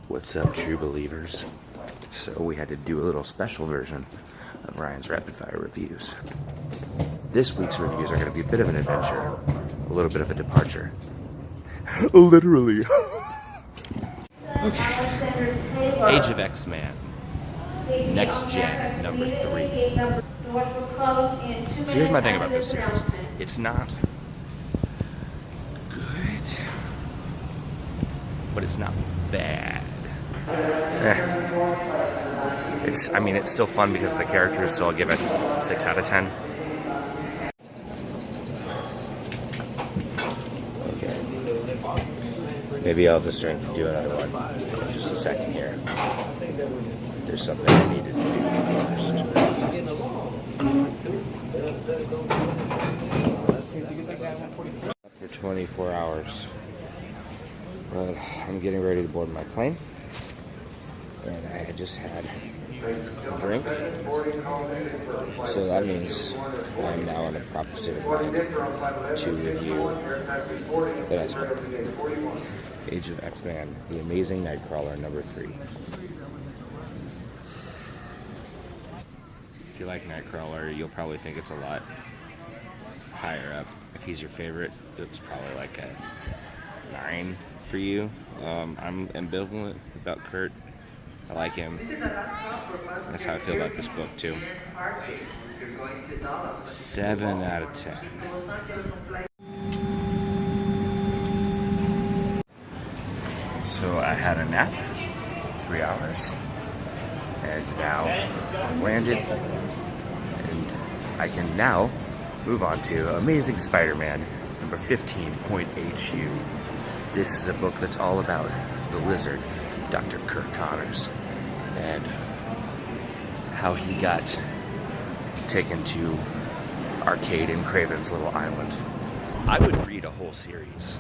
What's up, true believers? So we had to do a little special version of Ryan's rapid fire reviews. This week's reviews are going to be a bit of an adventure, a little bit of a departure. Literally. Okay. Age of X-Man. Next Gen, number 3. So here's my thing about this series. It's not good, but it's not bad. It's still fun because of the characters, so I'll give it 6 out of 10. Okay. Maybe I'll have the strength to do another one. Just a second here. If there's something I needed to do first. For 24 hours. But I'm getting ready to board my plane. And I had just had a drink. So that means I'm now in a proper state of mind to review the next book. Age of X-Man, The Amazing Nightcrawler, number 3. If you like Nightcrawler, you'll probably think it's a lot higher up. If he's your favorite, it's probably like a 9 for you. I'm ambivalent about Kurt. I like him. That's how I feel about this book too. 7 out of 10. So I had a nap, 3 hours, and now I've landed, and I can now move on to Amazing Spider-Man, number 15.HU. This is a book that's all about the Lizard, Dr. Kurt Connors, and how he got taken to Arcade in Craven's Little Island. I would read a whole series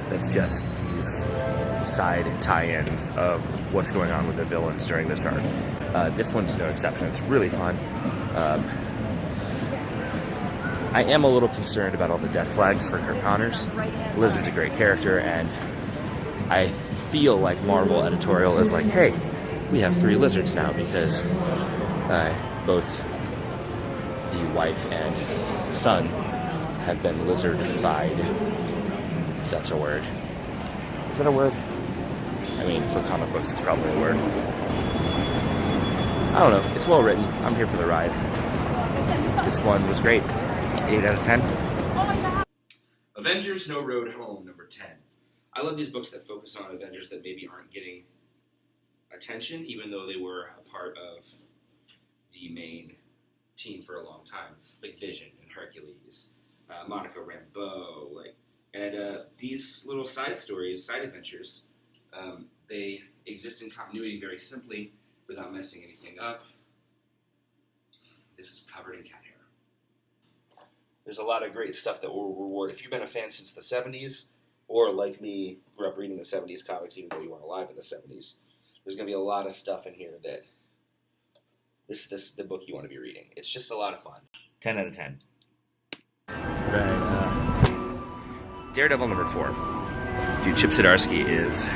that's just these side tie-ins of what's going on with the villains during this arc. This one's no exception. It's really fun. I am a little concerned about all the death flags for Kurt Connors. Lizard's a great character, and I feel like Marvel editorial is like, hey, we have 3 lizards now because both the wife and son have been lizardified. If that's a word. Is that a word? I mean, for comic books, it's probably a word. I don't know. It's well written. I'm here for the ride. This one was great. 8 out of 10. Avengers No Road Home, number 10. I love these books that focus on Avengers that maybe aren't getting attention, even though they were a part of the main team for a long time, like Vision and Hercules, Monica Rambeau, and these little side stories, side adventures, they exist in continuity very simply without messing anything up. This is covered in cat hair. There's a lot of great stuff that will reward. If you've been a fan since the 70s, or like me, grew up reading the 70s comics even though you weren't alive in the 70s, there's going to be a lot of stuff in here that this is the book you want to be reading. It's just a lot of fun. 10 out of 10. Right, Daredevil number 4. Dude, Chip Zdarsky is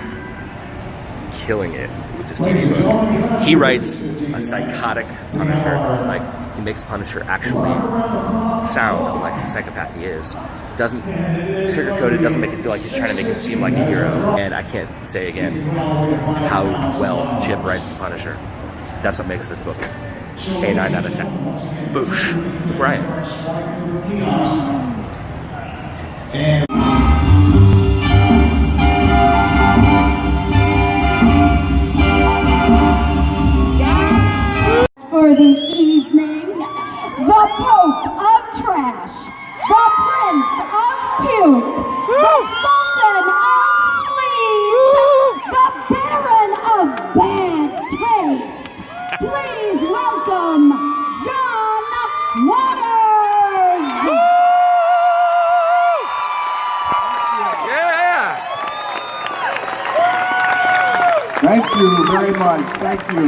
killing it with this TV book. He writes a psychotic Punisher. He makes Punisher actually sound like the psychopath he is. Doesn't sugarcoat it, doesn't make it feel like he's trying to make him seem like a hero. And I can't say again how well Chip writes the Punisher. That's what makes this book a 9 out of 10. Boosh. Ryan. For the evening, the Pope of Trash, the Prince of Puke, the Sultan of Sleaze, the Baron of Bad Taste. Please welcome John Waters! Yeah! Thank you very much. Thank you.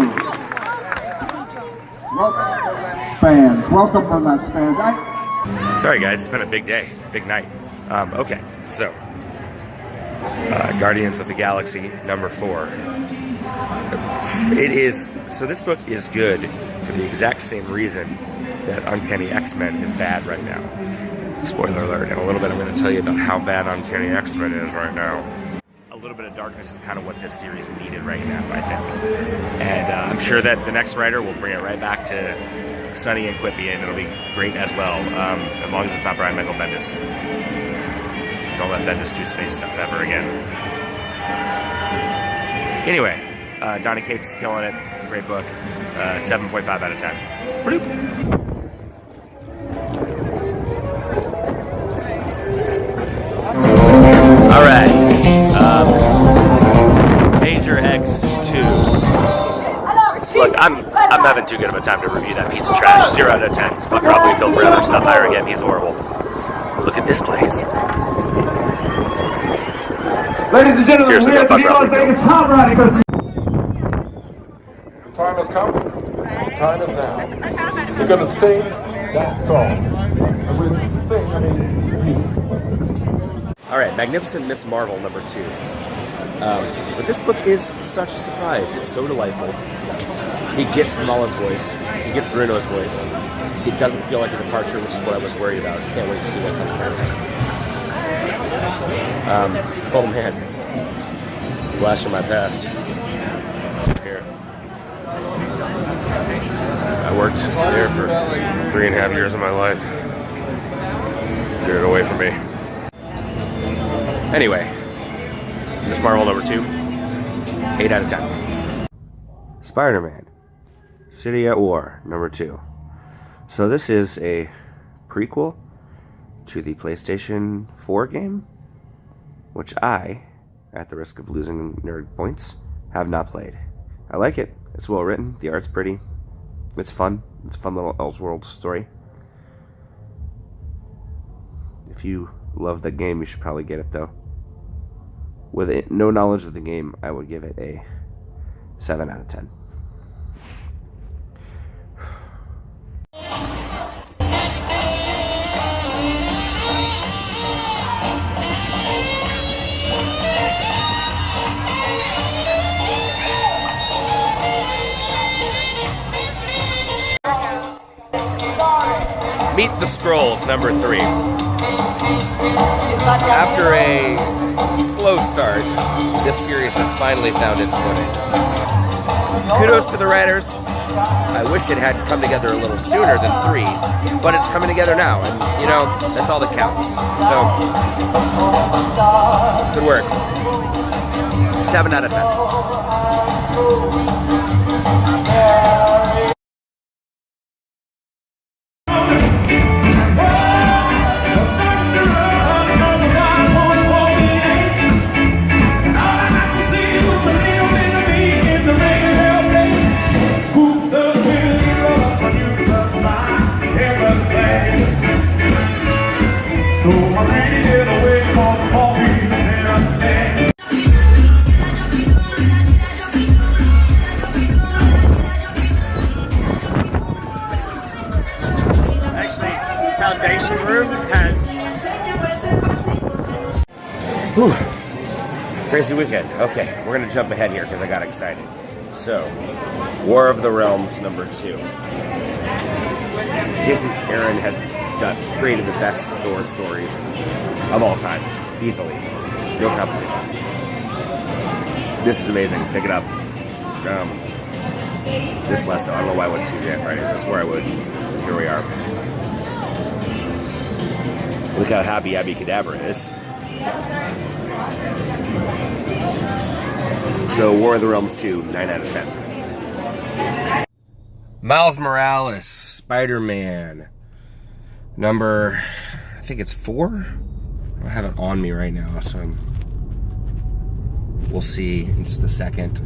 Welcome, Burlesque fans. Welcome, Burlesque fans. Sorry guys, it's been a big day, big night. Okay, so Guardians of the Galaxy number 4. It is, so this book is good for the exact same reason that Uncanny X-Men is bad right now. Spoiler alert, in a little bit I'm going to tell you about how bad Uncanny X-Men is right now. A little bit of darkness is kind of what this series needed right now, I think. And I'm sure that the next writer will bring it right back to Sunny and Quippy, and it'll be great as well, as long as it's not Brian Michael Bendis. Don't let Bendis do space stuff ever again. Anyway, Donny Cates is killing it. Great book. 7.5 out of 10. Bloop. All right. Major X2. Look, I'm having too good of a time to review that piece of trash. 0 out of 10. Fuck her up, we feel forever. Stop hiring him. He's horrible. Look at this place. Ladies and gentlemen, Seriously, we are go fuck the her up. Vegas Hot Rodding. The time has come. The time is now. We're going to sing that song. And we're going to sing, All right, Magnificent Miss Marvel number 2. But this book is such a surprise. It's so delightful. He gets Kamala's voice. He gets Bruno's voice. It doesn't feel like a departure, which is what I was worried about. Can't wait to see what comes next. Oh man. Blast from my past. Here. I worked there for 3.5 years of my life. Get it away from me. Anyway, Miss Marvel number 2, 8 out of 10. Spider-Man, City at War number 2. So this is a prequel to the PlayStation 4 game, which I, at the risk of losing nerd points, have not played. I like it. It's well written. The art's pretty. It's fun. It's a fun little Elseworlds story. If you love the game, you should probably get it, though. With no knowledge of the game, I would give it a 7 out of 10. Meet the Skrulls, number 3. After a slow start, this series has finally found its footing. Kudos to the writers. I wish it had come together a little sooner than 3, but it's coming together now, and you know, that's all that counts. So, good work. 7 out of 10. Foundation room has crazy weekend. Okay, we're gonna jump ahead here because I got excited. So, War of the Realms number 2. Jason Aaron has created the best Thor stories of all time, easily, no competition. This is amazing. Pick it up. This less so. I don't know why I went to CGI Fridays. I swear I would. Here we are. Look how happy Abby Cadabra is. So, War of the Realms 2, 9 out of 10. Miles Morales, Spider-Man, number, I think it's 4? I have it on me right now, so we'll see in just a second.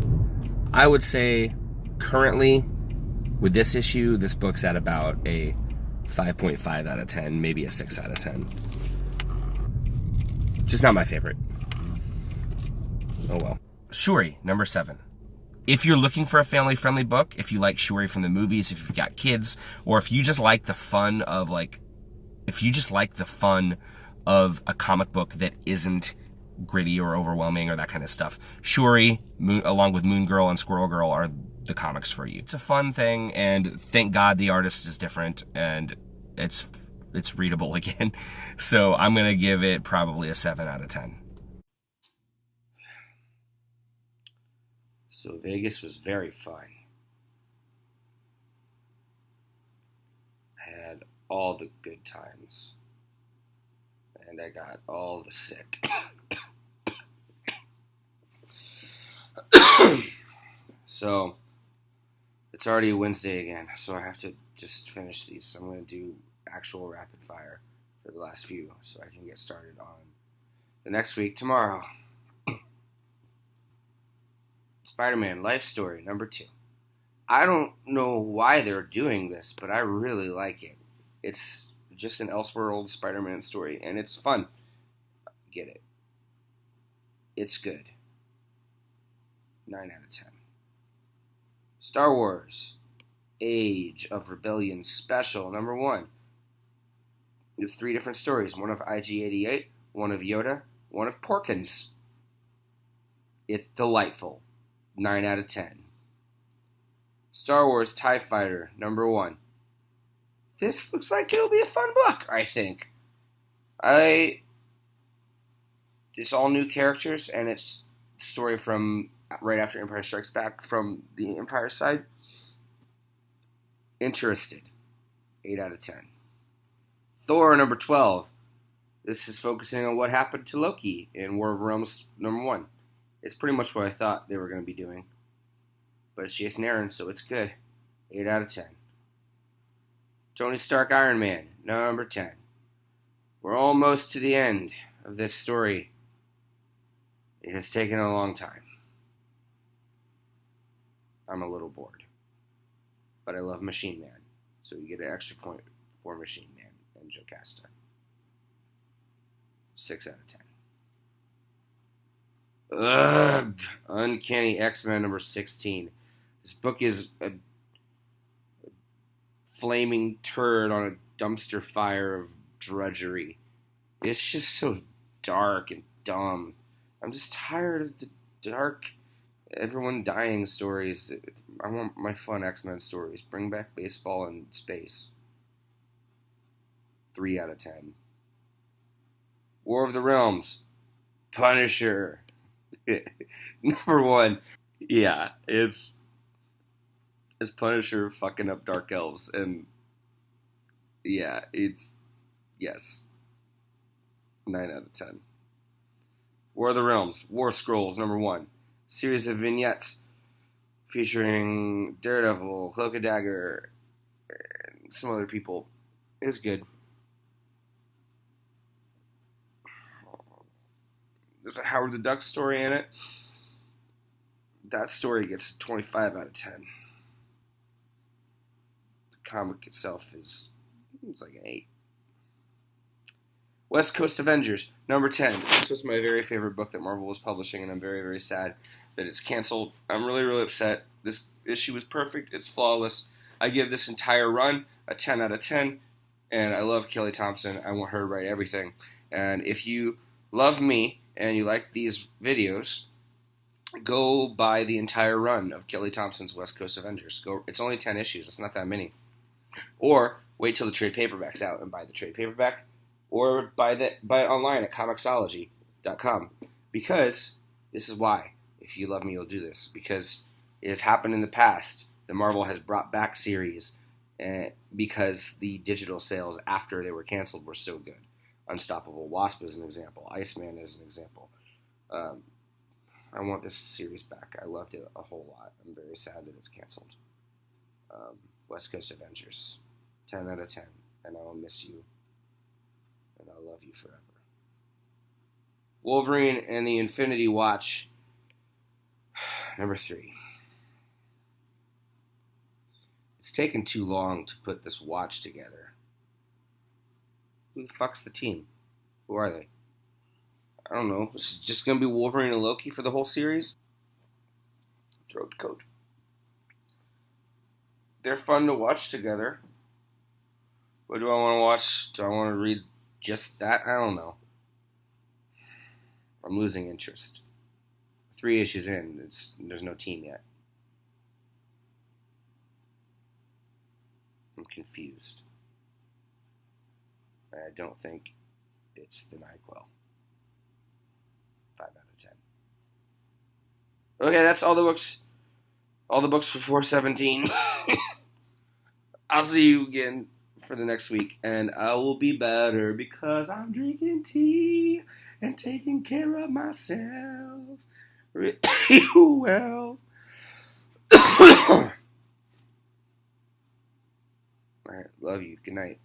I would say, currently, with this issue, this book's at about a 5.5 out of 10, maybe a 6 out of 10. Just not my favorite. Oh well. Shuri, number 7. If you're looking for a family-friendly book, if you like Shuri from the movies, if you've got kids, or if you just like the fun of a comic book that isn't gritty or overwhelming or that kind of stuff. Shuri, along with Moon Girl and Squirrel Girl, are the comics for you. It's a fun thing, and thank God the artist is different, and it's readable again. So I'm going to give it probably a 7 out of 10. So Vegas was very fun. I had all the good times. And I got all the sick. So, it's already Wednesday again, so I have to just finish these. So I'm going to do actual rapid fire for the last few, so I can get started on the next week tomorrow. Spider-Man Life Story number 2. I don't know why they're doing this, but I really like it. It's just an Elseworld Spider-Man story, and it's fun. Get it. It's good. 9 out of 10. Star Wars Age of Rebellion Special number 1. There's 3 different stories. One of IG-88, one of Yoda, one of Porkins. It's delightful. 9 out of 10. Star Wars TIE Fighter number 1. This looks like it'll be a fun book, I think. It's all new characters, and it's a story from right after Empire Strikes Back from the Empire side. Interested. 8 out of 10. Thor number 12. This is focusing on what happened to Loki in War of Realms number 1. It's pretty much what I thought they were going to be doing. But it's Jason Aaron, so it's good. 8 out of 10. Tony Stark Iron Man, number 10. We're almost to the end of this story. It has taken a long time. I'm a little bored. But I love Machine Man, so you get an extra point for Machine Man and Jocasta. 6 out of 10. Ugh! Uncanny X-Men number 16. This book is a flaming turd on a dumpster fire of drudgery. It's just so dark and dumb. I'm just tired of the dark, everyone dying stories. I want my fun X-Men stories. Bring back baseball and space. 3 out of 10. War of the Realms. Punisher. Number 1. Yeah, it's Punisher fucking up Dark Elves, and yeah, yes. 9 out of 10. War of the Realms, War Scrolls, number 1. Series of vignettes featuring Daredevil, Cloak and Dagger, and some other people. It's good. There's a Howard the Duck story in it. That story gets 25 out of 10. The comic itself it's like an 8. West Coast Avengers, number 10. This was my very favorite book that Marvel was publishing, and I'm very, very sad that it's canceled. I'm really, really upset. This issue was perfect. It's flawless. I give this entire run a 10 out of 10, and I love Kelly Thompson. I want her to write everything. And if you love me and you like these videos, go buy the entire run of Kelly Thompson's West Coast Avengers. It's only 10 issues. It's not that many. Or wait till the trade paperback's out and buy the trade paperback. Or buy it online at Comixology.com. Because, this is why, if you love me, you'll do this. Because it has happened in the past that Marvel has brought back series because the digital sales after they were canceled were so good. Unstoppable Wasp is an example. Iceman is an example. I want this series back. I loved it a whole lot. I'm very sad that it's canceled. West Coast Avengers, 10 out of 10. And I will miss you. And I'll love you forever. Wolverine and the Infinity Watch, number 3. It's taken too long to put this watch together. Who the fuck's the team? Who are they? I don't know. This is just going to be Wolverine and Loki for the whole series? Throat coat. They're fun to watch together. What do I want to watch? Do I want to read just that? I don't know. I'm losing interest. 3 issues in, there's no team yet. I'm confused. I don't think it's the NyQuil. 5 out of 10. Okay, that's all the books. All the books for 417. I'll see you again for the next week, and I will be better because I'm drinking tea and taking care of myself really well. All right, love you. Good night.